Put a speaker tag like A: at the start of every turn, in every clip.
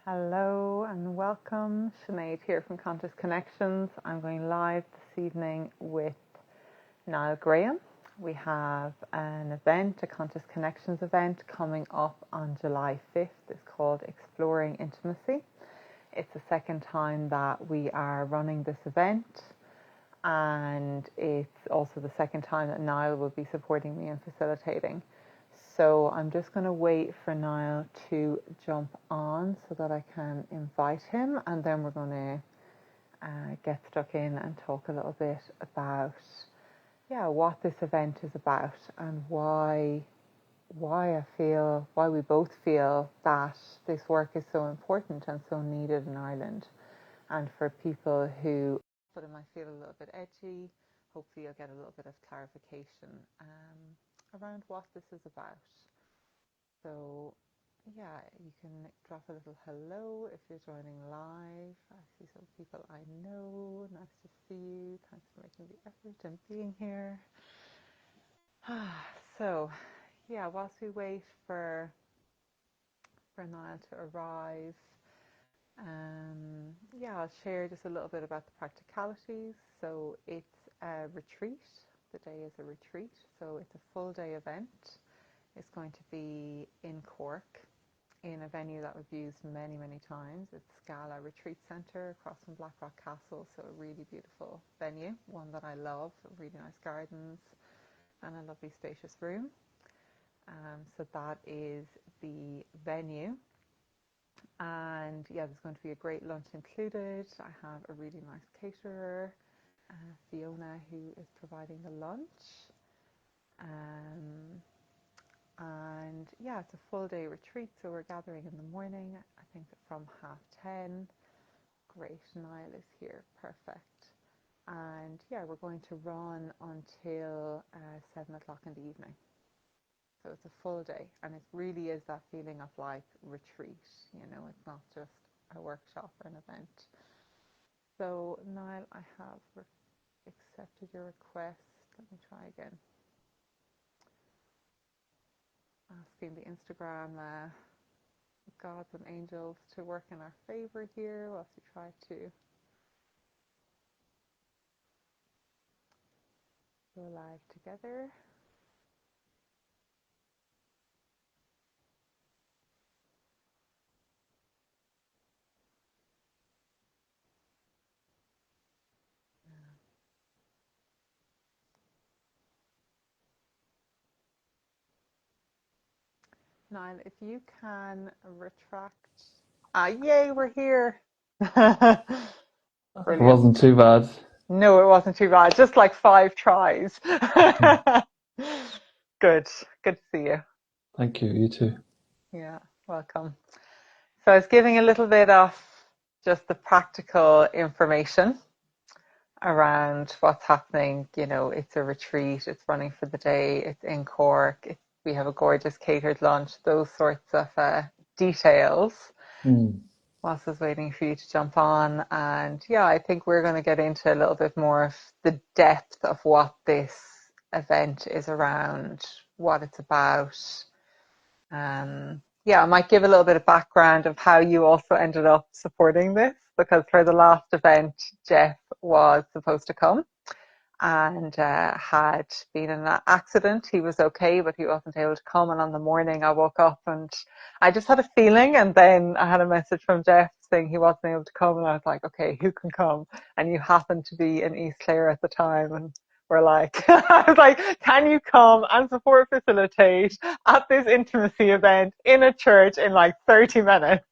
A: Hello and welcome. Sinead here from Conscious Connections. I'm going live this evening with Niall Graham. We have an event, a Conscious Connections event coming up on July 5th. It's called Exploring Intimacy. It's the second time that we are running this event, and it's also the second time that Niall will be supporting me and facilitating. So I'm just going to wait for Niall to jump on so that I can invite him, and then we're going to get stuck in and talk a little bit about what this event is about and why we both feel that this work is so important and so needed in Ireland. And for people who it might feel a little bit edgy, hopefully you'll get a little bit of clarification around what this is about. So you can drop a little hello if you're joining live. I see some people I know. Nice to see you. Thanks for making the effort and being here. So whilst we wait for Niall to arrive, I'll share just a little bit about the practicalities. So it's a retreat. The day is a retreat, so it's a full day event. It's going to be in Cork, in a venue that we've used many, many times. It's Scala Retreat Centre across from Blackrock Castle, so a really beautiful venue, one that I love, really nice gardens and a lovely spacious room. So that is the venue. And there's going to be a great lunch included. I have a really nice caterer, Fiona, who is providing the lunch. And it's a full day retreat, so we're gathering in the morning, I think from 10:30. Great, Niall is here, perfect. And we're going to run until 7 o'clock in the evening. So it's a full day, and it really is that feeling of like retreat, it's not just a workshop or an event. So Niall, I have accepted your request. Let me try again. Asking the Instagram gods and angels to work in our favor here whilst we try to go live together. Niall, if you can retract. Yay, we're here.
B: It wasn't too bad.
A: No, it wasn't too bad. Just like 5 tries. Good to see you.
B: Thank you, you too.
A: Yeah, welcome. So I was giving a little bit of just the practical information around what's happening. It's a retreat, it's running for the day, it's in Cork, we have a gorgeous catered lunch, those sorts of details. Whilst I was waiting for you to jump on. And I think we're going to get into a little bit more of the depth of what this event is around, what it's about. I might give a little bit of background of how you also ended up supporting this, because for the last event, Jeff was supposed to come and had been in an accident. He was okay, but he wasn't able to come. And on the morning I woke up and I just had a feeling, and then I had a message from Jeff saying he wasn't able to come, and I was like, okay, who can come? And you happened to be in East Clare at the time, and we're like, I was like, can you come and support facilitate at this intimacy event in a church in like 30 minutes?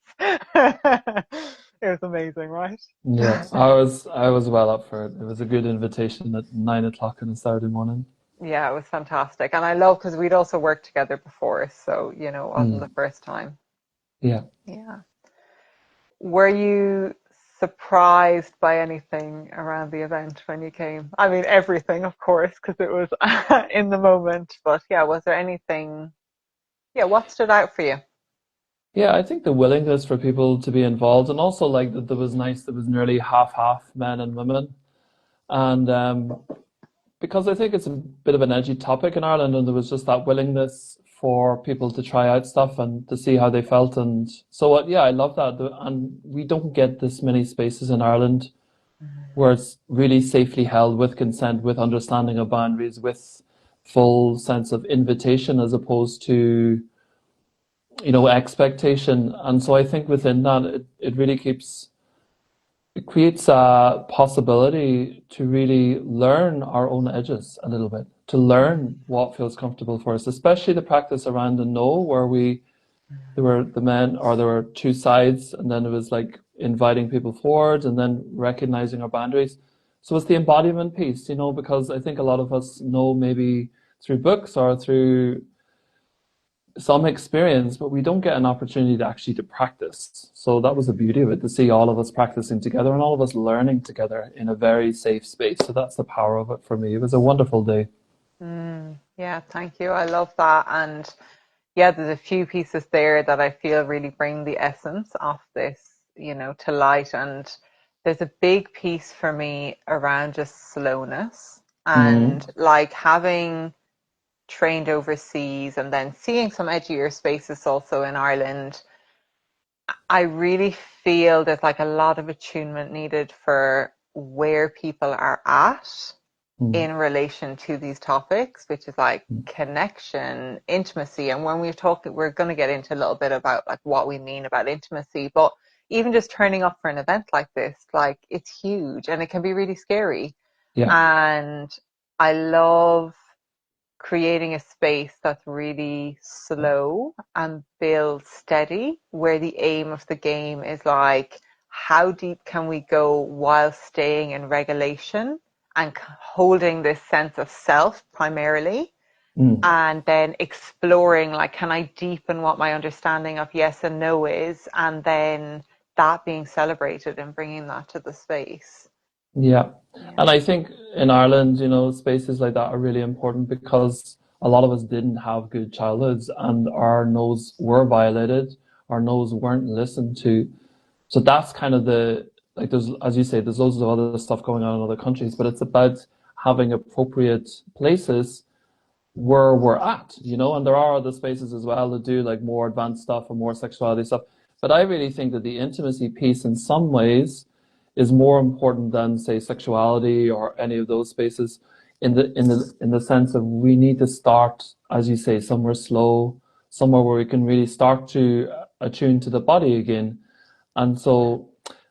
A: It was amazing, right?
B: Yeah, I was well up for it. It was a good invitation at 9 o'clock on a Saturday morning.
A: Yeah, it was fantastic. And I love, because we'd also worked together before, so it wasn't the first time.
B: Yeah.
A: Yeah. Were you surprised by anything around the event when you came? I mean, everything, of course, because it was in the moment. But was there anything? What stood out for you?
B: Yeah, I think the willingness for people to be involved, and also like that there was nearly half men and women. And because I think it's a bit of an edgy topic in Ireland, and there was just that willingness for people to try out stuff and to see how they felt. And so, yeah, I love that. And we don't get this many spaces in Ireland where it's really safely held with consent, with understanding of boundaries, with full sense of invitation as opposed to, expectation. And so I think within that, it really it creates a possibility to really learn our own edges a little bit, to learn what feels comfortable for us, especially the practice around the no, where there were the men, or there were two sides, and then it was like inviting people forward and then recognizing our boundaries. So it's the embodiment piece, because I think a lot of us know maybe through books or through some experience, but we don't get an opportunity to practice. So that was the beauty of it, to see all of us practicing together and all of us learning together in a very safe space. So that's the power of it for me. It was a wonderful day.
A: Yeah, thank you. I love that. And yeah, there's a few pieces there that I feel really bring the essence of this, to light. And there's a big piece for me around just slowness and
B: Mm,
A: like having trained overseas and then seeing some edgier spaces also in Ireland. I really feel there's like a lot of attunement needed for where people are at
B: mm,
A: in relation to these topics, which is like
B: mm.
A: connection, intimacy. And when we're going to get into a little bit about like what we mean about intimacy, but even just turning up for an event like this, like it's huge and it can be really scary.
B: Yeah.
A: And I love creating a space that's really slow and builds steady, where the aim of the game is like, how deep can we go while staying in regulation and holding this sense of self primarily?
B: Mm.
A: And then exploring, like, can I deepen what my understanding of yes and no is? And then that being celebrated and bringing that to the space.
B: Yeah.
A: Yeah.
B: And I think in Ireland, spaces like that are really important because a lot of us didn't have good childhoods and our no's were violated, our no's weren't listened to. So that's kind of like there's, as you say, there's loads of other stuff going on in other countries, but it's about having appropriate places where we're at, and there are other spaces as well that do like more advanced stuff or more sexuality stuff. But I really think that the intimacy piece in some ways is more important than say sexuality or any of those spaces in the sense of we need to start, as you say, somewhere slow, somewhere where we can really start to attune to the body again. And so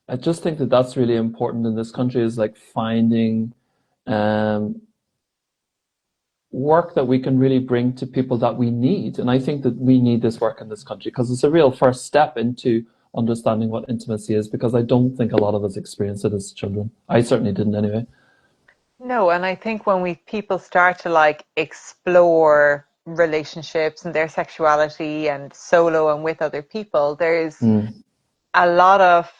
B: I just think that that's really important in this country, is like finding um work that we can really bring to people that we need. And I think that we need this work in this country because it's a real first step into understanding what intimacy is, because I don't think a lot of us experience it as children. I certainly didn't anyway.
A: No, and I think when people start to like explore relationships and their sexuality and solo and with other people,
B: Mm.
A: a lot of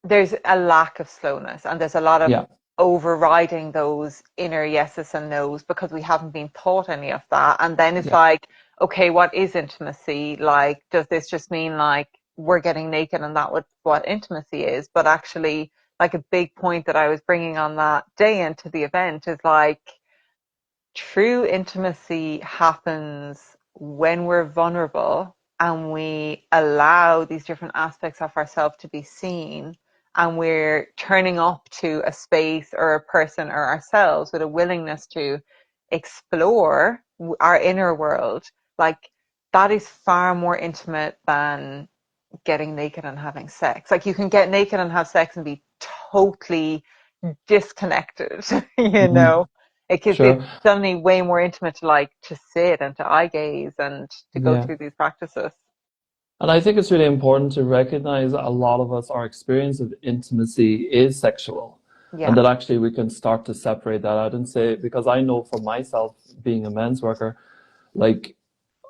A: there's a lack of slowness and there's a lot of
B: Yeah,
A: overriding those inner yeses and nos because we haven't been taught any of that. And then it's
B: yeah,
A: like, okay, what is intimacy? Like, does this just mean like we're getting naked and that what intimacy is? But actually, like a big point that I was bringing on that day into the event is like, true intimacy happens when we're vulnerable and we allow these different aspects of ourselves to be seen, and we're turning up to a space or a person or ourselves with a willingness to explore our inner world. Like, that is far more intimate than getting naked and having sex. Like, you can get naked and have sex and be totally disconnected, you
B: hmm,
A: know. It's
B: sure,
A: suddenly way more intimate to like to sit and to eye gaze and to go
B: yeah.
A: through these practices.
B: And I think it's really important to recognize that a lot of us, our experience of intimacy is sexual. And
A: Yeah.
B: that actually we can start to separate that out and say, because I know for myself, being a men's worker, like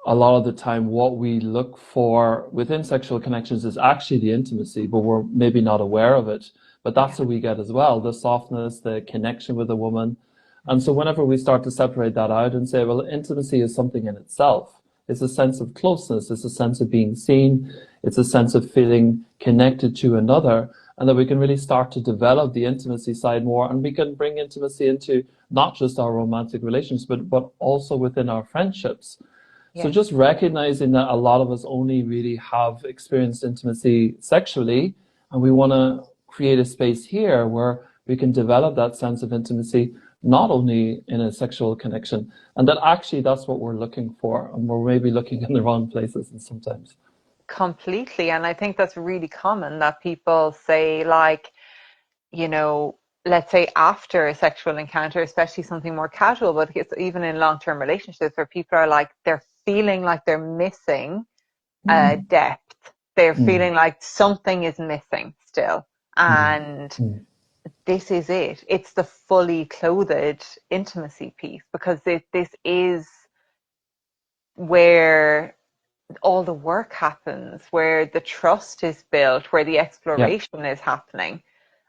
B: a lot of the time what we look for within sexual connections is actually the intimacy, but we're maybe not aware of it. But
A: Yeah.
B: that's what we get as well, the softness, the connection with a woman. And so whenever we start to separate that out and say, well, intimacy is something in itself, it's a sense of closeness, it's a sense of being seen, it's a sense of feeling connected to another, and that we can really start to develop the intimacy side more, and we can bring intimacy into not just our romantic relations, but also within our friendships. So
A: Yes.
B: just recognizing that a lot of us only really have experienced intimacy sexually, and we want to create a space here where we can develop that sense of intimacy, not only in a sexual connection, and that actually that's what we're looking for, and we're maybe looking in the wrong places and sometimes.
A: Completely. And I think that's really common that people say, like, you know, let's say after a sexual encounter, especially something more casual, but it's even in long-term relationships where people are like, they're feeling like they're missing
B: Mm,
A: depth. They're
B: mm,
A: feeling like something is missing still.
B: mm,
A: And
B: mm.
A: this is it. It's the fully clothed intimacy piece because this is where all the work happens, where the trust is built, where the
B: Yeah,
A: exploration is happening.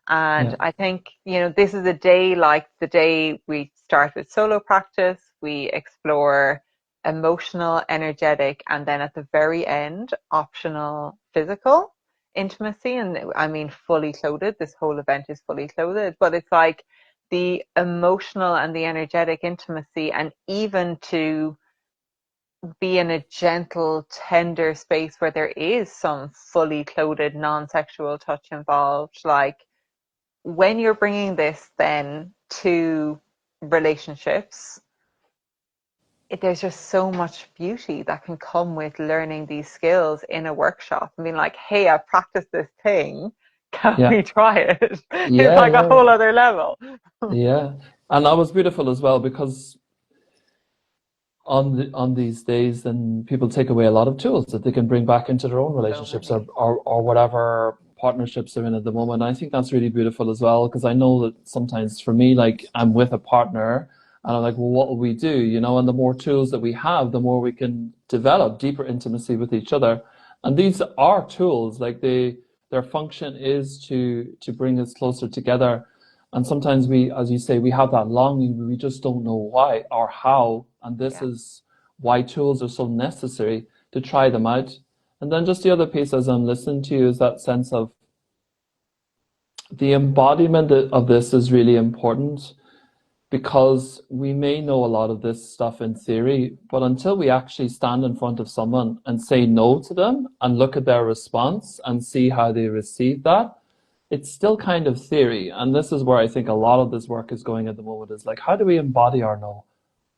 A: And
B: yeah,
A: I think, this is a day like the day we start with solo practice, we explore emotional, energetic, and then at the very end, optional physical intimacy. And I mean, fully clothed. This whole event is fully clothed, but it's like the emotional and the energetic intimacy, and even to be in a gentle, tender space where there is some fully clothed, non-sexual touch involved. Like when you're bringing this then to relationships, there's just so much beauty that can come with learning these skills in a workshop. I mean, like, hey, I practiced this thing. Can
B: yeah,
A: we try it? It's
B: yeah,
A: like a
B: yeah,
A: whole
B: yeah.
A: other level.
B: Yeah. And that was beautiful as well because on these days, then people take away a lot of tools that they can bring back into their own
A: So
B: relationships
A: many.
B: or whatever partnerships they're in at the moment. I think that's really beautiful as well because I know that sometimes for me, like I'm with a partner and I'm like, well, what will we do? And the more tools that we have, the more we can develop deeper intimacy with each other. And these are tools, like their function is to bring us closer together. And sometimes we, as you say, we have that longing, but we just don't know why or how. And this
A: Yeah.
B: is why tools are so necessary to try them out. And then just the other piece as I'm listening to you is that sense of the embodiment of this is really important because we may know a lot of this stuff in theory, but until we actually stand in front of someone and say no to them and look at their response and see how they receive that, it's still kind of theory. And this is where I think a lot of this work is going at the moment is like, how do we embody our no?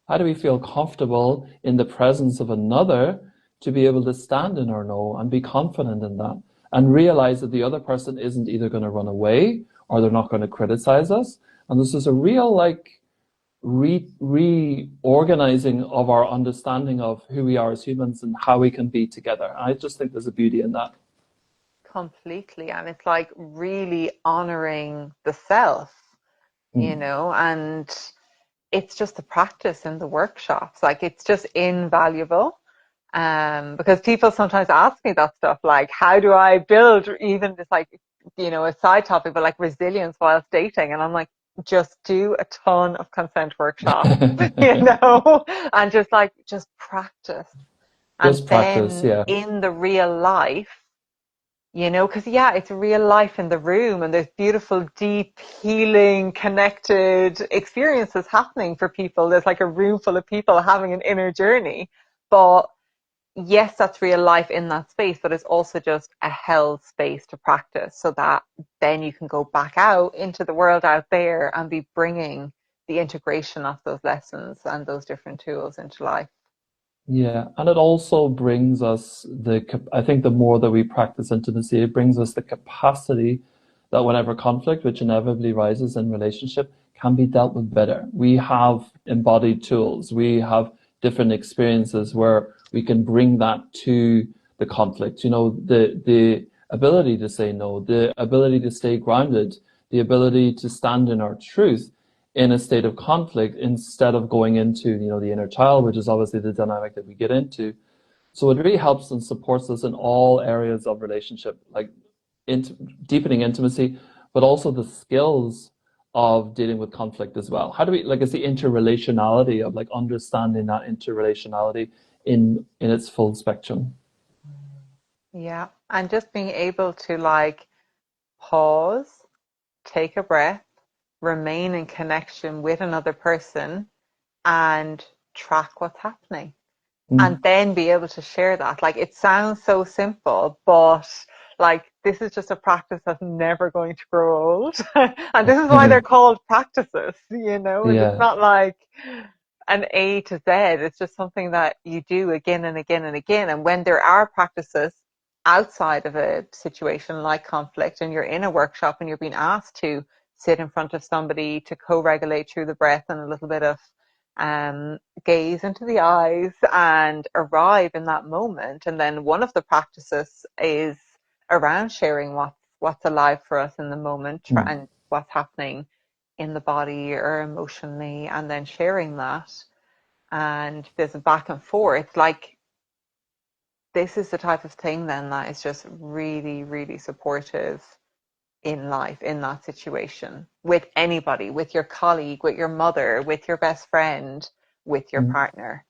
B: How do we feel comfortable in the presence of another to be able to stand in our no and be confident in that and realize that the other person isn't either going to run away or they're not going to criticize us. And this is a real like reorganizing of our understanding of who we are as humans and how we can be together. I just think there's a beauty in that.
A: Completely. And it's like really honoring the self,
B: Mm.
A: and it's just the practice in the workshops. Like it's just invaluable. Because people sometimes ask me that stuff, like, how do I build even this, like, a side topic, but like resilience whilst dating? And I'm like, just do a ton of consent workshops, and just practice. And
B: Just practice,
A: then
B: yeah.
A: in the real life, because yeah, it's real life in the room and there's beautiful, deep, healing, connected experiences happening for people. There's like a room full of people having an inner journey. But yes, that's real life in that space, but it's also just a held space to practice so that then you can go back out into the world out there and be bringing the integration of those lessons and those different tools into life.
B: Yeah, and it also brings us I think the more that we practice intimacy, it brings us the capacity that whenever conflict, which inevitably rises in relationship, can be dealt with better. We have embodied tools. We have different experiences where we can bring that to the conflict. The ability to say no, the ability to stay grounded, the ability to stand in our truth in a state of conflict instead of going into the inner child, which is obviously the dynamic that we get into. So it really helps and supports us in all areas of relationship, like deepening intimacy, but also the skills of dealing with conflict as well. How do we, like, it's the interrelationality of like understanding that interrelationality in its full spectrum.
A: Yeah. And just being able to like pause, take a breath, remain in connection with another person and track what's happening. and
B: mm,
A: then be able to share that. Like, it sounds so simple, but like, this is just a practice that's never going to grow old. And this is why they're called practices, you know? It's
B: yeah.
A: not like an A to Z. It's just something that you do again and again and again. And when there are practices outside of a situation like conflict, and you're in a workshop and you're being asked to sit in front of somebody to co-regulate through the breath and a little bit of gaze into the eyes and arrive in that moment. And then one of the practices is around sharing what's alive for us in the moment
B: Mm,
A: and what's happening in the body or emotionally, and then sharing that. And there's a back and forth. Like, this is the type of thing then that is just really, really supportive in life, in that situation, with anybody, with your colleague, with your mother, with your best friend, with your
B: mm,
A: partner.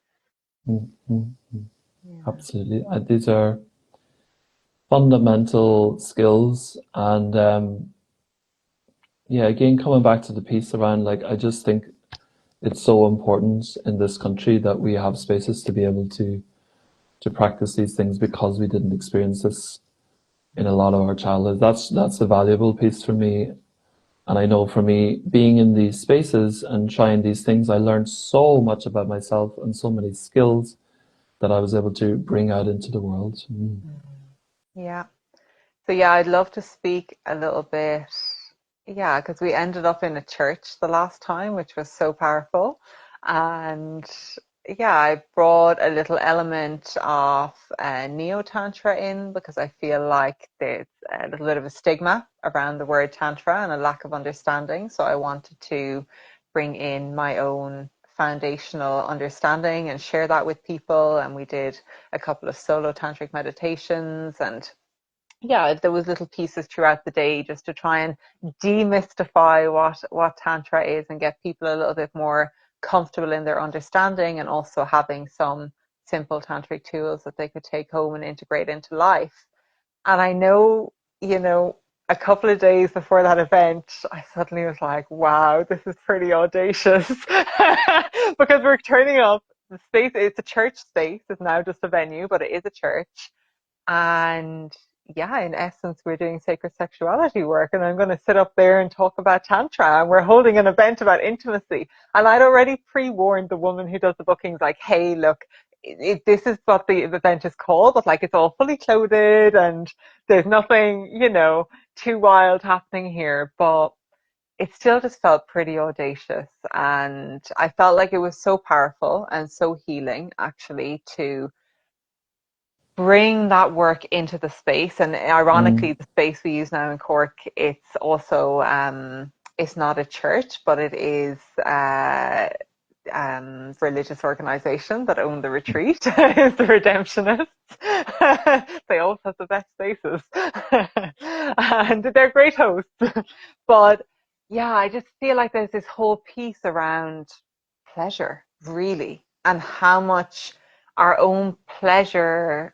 B: mm, mm, mm.
A: Yeah.
B: Absolutely. These are fundamental skills. And yeah, again, coming back to the piece around, like, I just think it's so important in this country that we have spaces to be able to practice these things because we didn't experience this in a lot of our childhood. That's a valuable piece for me. And I know for me, being in these spaces and trying these things, I learned so much about myself and so many skills that I was able to bring out into the world. Mm.
A: Yeah. So yeah, I'd love to speak a little bit. Yeah, because we ended up in a church the last time, which was so powerful. And yeah, I brought a little element of Neo-Tantra in because I feel like there's a little bit of a stigma around the word Tantra and a lack of understanding. So I wanted to bring in my own foundational understanding and share that with people. And we did a couple of solo tantric meditations, and yeah, there was little pieces throughout the day just to try and demystify what tantra is and get people a little bit more comfortable in their understanding, and also having some simple tantric tools that they could take home and integrate into life. And I know, you know, a couple of days before that event, I suddenly was like, wow, this is pretty audacious. Because we're turning up, the space, it's a church space, it's now just a venue, but it is a church. And yeah, in essence, we're doing sacred sexuality work, and I'm going to sit up there and talk about Tantra. And we're holding an event about intimacy. And I'd already pre warned the woman who does the bookings, like, hey, look, this is what the event is called, but like, it's all fully clothed and there's nothing, you know, too wild happening here. But it still just felt pretty audacious. And I felt like it was so powerful and so healing, actually, to bring that work into the space. And
B: Mm.
A: ironically, the space we use now in Cork, it's also it's not a church, but it is religious organization that own the retreat. Is the Redemptionists. They always have the best spaces. And they're great hosts. But yeah, I just feel like there's this whole piece around pleasure, really, and how much our own pleasure,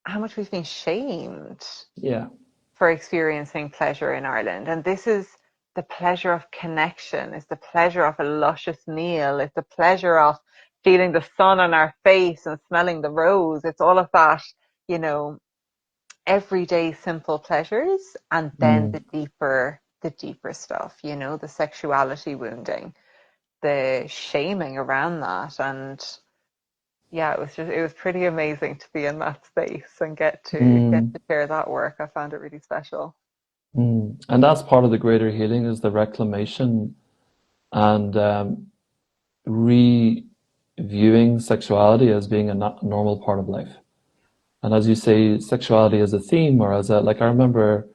A: how much we've been shamed
B: Yeah.
A: for experiencing pleasure in Ireland. And this is the pleasure of connection, it's the pleasure of a luscious meal, it's the pleasure of feeling the sun on our face and smelling the rose. It's all of that, you know, everyday simple pleasures. And then
B: Mm.
A: the deeper stuff, you know, the sexuality wounding, the shaming around that. And yeah, it was pretty amazing to be in that space and get
B: Mm.
A: to share that work. I found it really special.
B: Mm. And that's part of the greater healing is the reclamation and reviewing sexuality as being a normal part of life. And as you say, sexuality as a theme or as a, like, I remember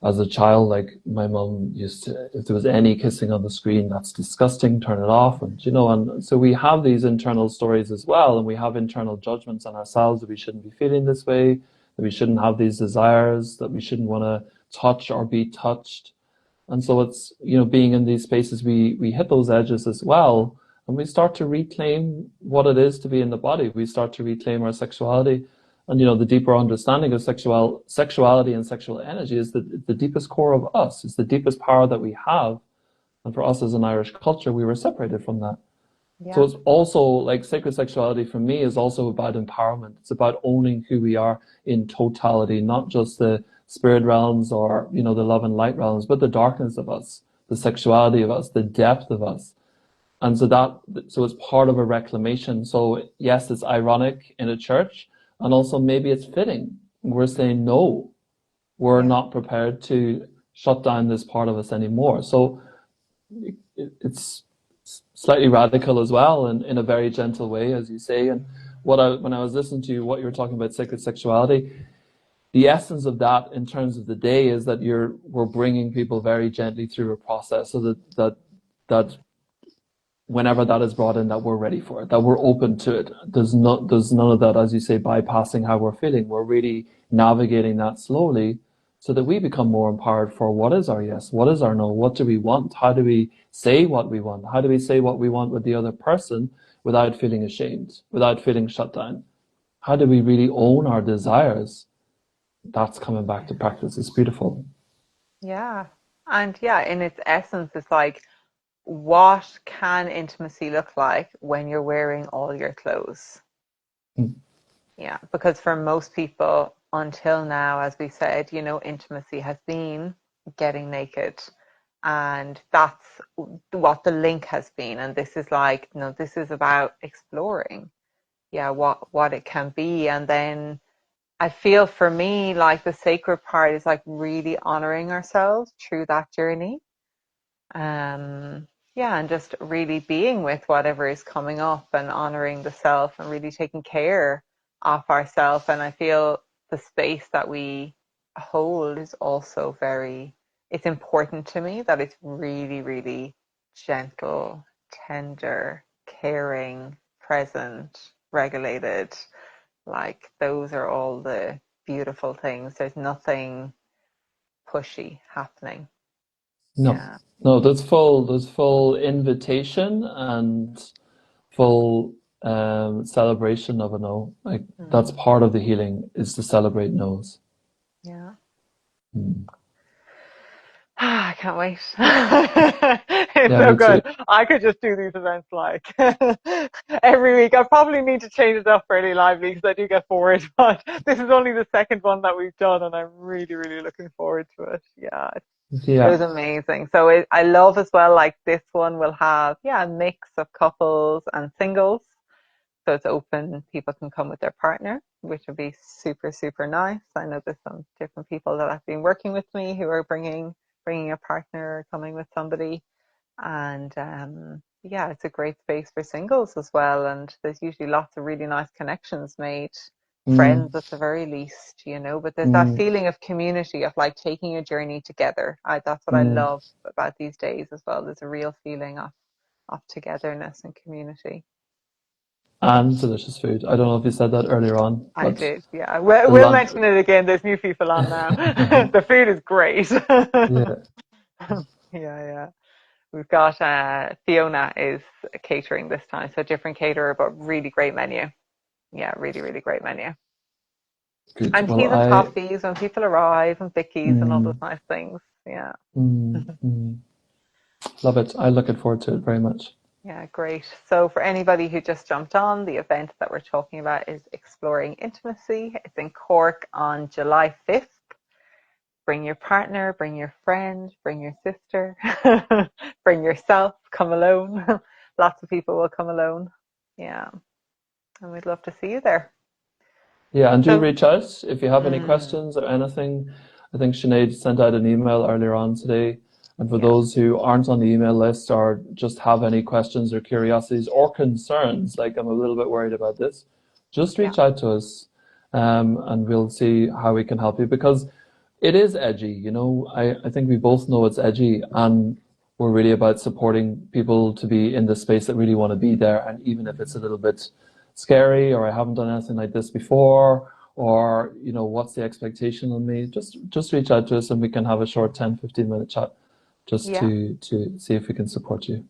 B: as a child, like my mom used to, if there was any kissing on the screen, that's disgusting, turn it off. And, you know, and so we have these internal stories as well. And we have internal judgments on ourselves that we shouldn't be feeling this way, that we shouldn't have these desires, that we shouldn't want to touch or be touched. And so it's, you know, being in these spaces, we hit those edges as well. And we start to reclaim what it is to be in the body. We start to reclaim our sexuality. And, you know, the deeper understanding of sexuality and sexual energy is the deepest core of us. It's the deepest power that we have. And for us as an Irish culture, we were separated from that. So
A: Yeah.
B: it's also like sacred sexuality for me is also about empowerment. It's about owning who we are in totality, not just the spirit realms or, the love and light realms, but the darkness of us, the sexuality of us, the depth of us. And so it's part of a reclamation. So yes, it's ironic in a church, and also maybe it's fitting. We're saying no, we're
A: Yeah.
B: not prepared to shut down this part of us anymore. So it's slightly radical as well, and in a very gentle way, as you say. And when I was listening to what you were talking about sacred sexuality, the essence of that in terms of the day is that we're bringing people very gently through a process, so that whenever that is brought in, that we're ready for it, that we're open to it. There's none of that, as you say, bypassing how we're feeling. We're really navigating that slowly so that we become more empowered for what is our yes, what is our no, what do we want, how do we say what we want, how do we say what we want with the other person without feeling ashamed, without feeling shut down. How do we really own our desires? That's coming back to practice. It's beautiful.
A: Yeah. And yeah, in its essence, it's like, what can intimacy look like when you're wearing all your clothes?
B: Mm.
A: Yeah, because for most people, until now, as we said, intimacy has been getting naked. And that's what the link has been. And this is like, this is about exploring, yeah, what it can be. And then I feel for me, like the sacred part is like really honoring ourselves through that journey. Yeah, and just really being with whatever is coming up and honoring the self and really taking care of ourselves. And I feel the space that we hold is also it's important to me that it's really, really gentle, tender, caring, present, regulated. Like those are all the beautiful things. There's nothing pushy happening.
B: No,
A: Yeah.
B: no, there's full invitation and full celebration of a no. Like that's
A: Mm.
B: part of the healing is to celebrate no's.
A: Yeah.
B: Mm.
A: I can't wait. It's
B: Yeah,
A: so
B: me too.
A: good. I could just do these events like every week. I probably need to change it up fairly lively because I do get bored. But this is only the second one that we've done, and I'm really, really looking forward to it. Yeah, it
B: Yeah.
A: was amazing. So I love as well. Like this one will have a mix of couples and singles. So it's open. People can come with their partner, which would be super, super nice. I know there's some different people that have been working with me who are bringing a partner or coming with somebody. And yeah, it's a great space for singles as well. And there's usually lots of really nice connections made,
B: Mm,
A: friends at the very least, but there's that
B: mm,
A: feeling of community, of like taking a journey together. That's what I
B: mm.
A: love about these days as well. There's a real feeling of togetherness and community.
B: And delicious food. I don't know if you said that earlier on,
A: I
B: but
A: did, yeah.
B: the
A: We'll
B: lunch.
A: mention it again. There's new people on now. The food is great.
B: Yeah.
A: Yeah, yeah. We've got Fiona is catering this time, so different caterer, but really great menu. Yeah, really, really great menu.
B: Good.
A: And
B: Well,
A: teas and toffees when people arrive, and bickies and all those
B: mm,
A: nice things. Yeah.
B: mm. Love it. I'm looking forward to it very much.
A: Yeah, great. So for anybody who just jumped on, the event that we're talking about is Exploring Intimacy. It's in Cork on July 5th. Bring your partner, bring your friend, bring your sister, bring yourself, come alone. Lots of people will come alone. Yeah, and we'd love to see you there.
B: Yeah, and do
A: So,
B: reach out if you have any
A: mm,
B: questions or anything. I think Sinead sent out an email earlier on today. And for
A: yeah,
B: those who aren't on the email list or just have any questions or curiosities or concerns, like I'm a little bit worried about this, just
A: yeah,
B: reach out to us, and we'll see how we can help you because it is edgy. I think we both know it's edgy, and we're really about supporting people to be in the space that really want to be there. And even if it's a little bit scary or I haven't done anything like this before or what's the expectation on me, just reach out to us and we can have a short 10-15 minute chat just
A: yeah.
B: to see if we can support you.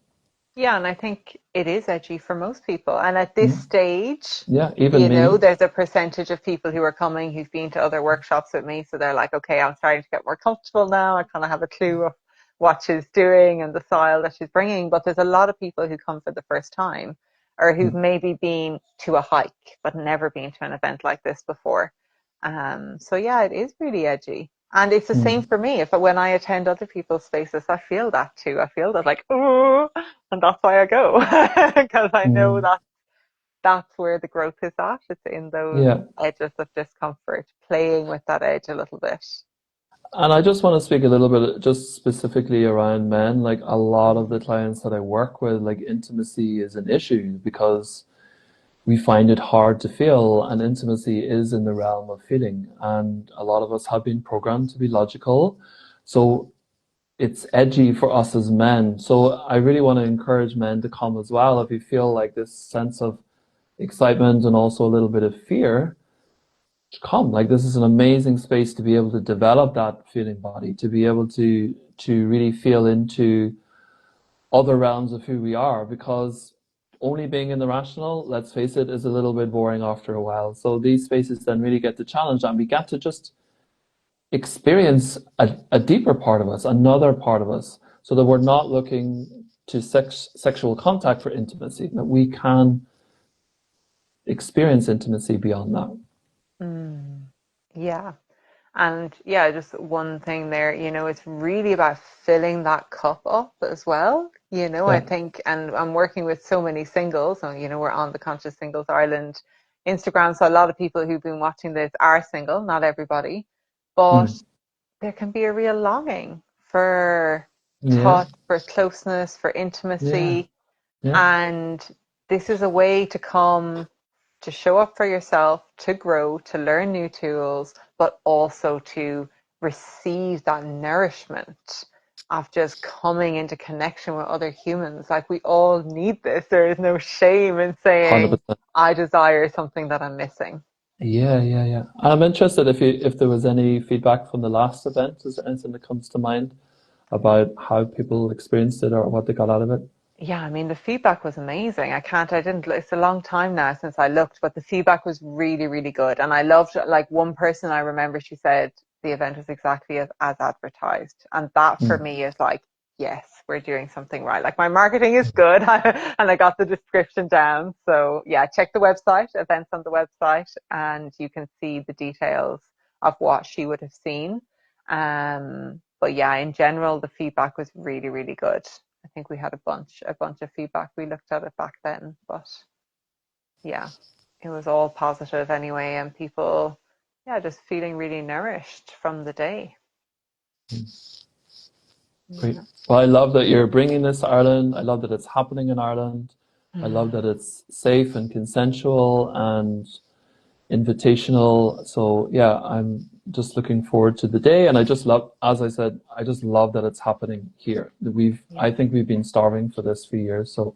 A: Yeah, and I think it is edgy for most people. And at this
B: Mm.
A: stage,
B: Yeah, even me.
A: there's a percentage of people who are coming who've been to other workshops with me. So they're like, okay, I'm starting to get more comfortable now. I kind of have a clue of what she's doing and the style that she's bringing. But there's a lot of people who come for the first time, or who've maybe been to a hike but never been to an event like this before. So yeah, it is really edgy. And it's the same
B: Mm.
A: for me. If when I attend other people's spaces, I feel that too. I feel that like, oh, and that's why I go because I know
B: Mm.
A: that that's where the growth is at. It's in those
B: Yeah.
A: edges of discomfort, playing with that edge a little bit.
B: And I just want to speak a little bit just specifically around men. Like a lot of the
A: Mm.
B: clients that I work with, like intimacy is an issue because we find it hard to feel, and intimacy is in the realm of feeling. And a lot of us have been programmed to be logical. So it's edgy for us as men. So I really want to encourage men to come as well. If you feel like this sense of excitement and also a little bit of fear, come. Like this is an amazing space to be able to develop that feeling body, to be able to really feel into other realms of who we are, because only being in the rational, let's face it, is a little bit boring after a while. So these spaces then really get to challenge and we get to just experience a deeper part of us, another part of us, so that we're not looking to sexual contact for intimacy, that we can experience intimacy beyond that.
A: Mm. Yeah. And yeah, just one thing there, it's really about filling that cup up as well. I
B: Yeah.
A: think, and I'm working with so many singles, and we're on the Conscious Singles Ireland Instagram. So a lot of people who've been watching this are single, not everybody, but
B: Mm.
A: there can be a real longing for
B: Yeah.
A: touch, for closeness, for
B: Yeah.
A: intimacy.
B: Yeah.
A: And this is a way to come to show up for yourself, to grow, to learn new tools, but also to receive that nourishment of just coming into connection with other humans. Like we all need this. There is no shame in saying,
B: 100%.
A: I desire something that I'm missing.
B: Yeah, yeah, yeah. And I'm interested if there was any feedback from the last event. Is there anything that comes to mind about how people experienced it or what they got out of it?
A: Yeah, I mean, the feedback was amazing. It's a long time now since I looked, but the feedback was really, really good. And I loved, like, one person I remember, she said the event was exactly as advertised. And that for
B: Mm.
A: me is like, yes, we're doing something right. Like, my marketing is good and I got the description down. So, yeah, check the website, events on the website, and you can see the details of what she would have seen. But yeah, in general, the feedback was really, really good. I think we had a bunch of feedback. We looked at it back then, but yeah, it was all positive anyway, and people, yeah, just feeling really nourished from the day.
B: Great.
A: Yeah.
B: Well, I love that you're bringing this to Ireland. I love that it's happening in Ireland. I love that it's safe and consensual and invitational. So yeah, I'm just looking forward to the day. And I just love, as I said, I just love that it's happening here.
A: Yeah,
B: I think we've been starving for this for years. So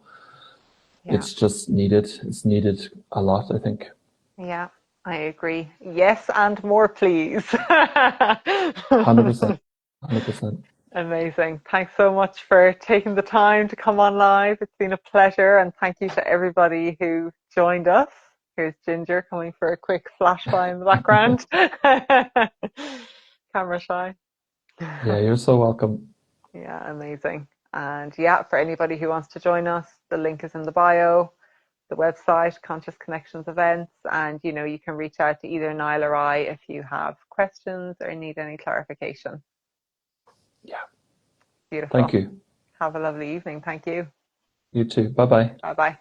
A: yeah,
B: it's just needed. It's needed a lot, I think.
A: yeah. I agree. Yes, and more, please.
B: 100%. 100%.
A: Amazing. Thanks so much for taking the time to come on live. It's been a pleasure, and thank you to everybody who joined us. Here's Ginger coming for a quick flash by in the background. Camera shy.
B: Yeah, you're so welcome.
A: Yeah, amazing. And yeah, for anybody who wants to join us, the link is in the bio, the website, Conscious Connections events, and you can reach out to either Niall or I if you have questions or need any clarification.
B: Yeah. Thank
A: Beautiful.
B: you.
A: Have a lovely evening. Thank you.
B: You too. Bye bye.
A: Bye bye.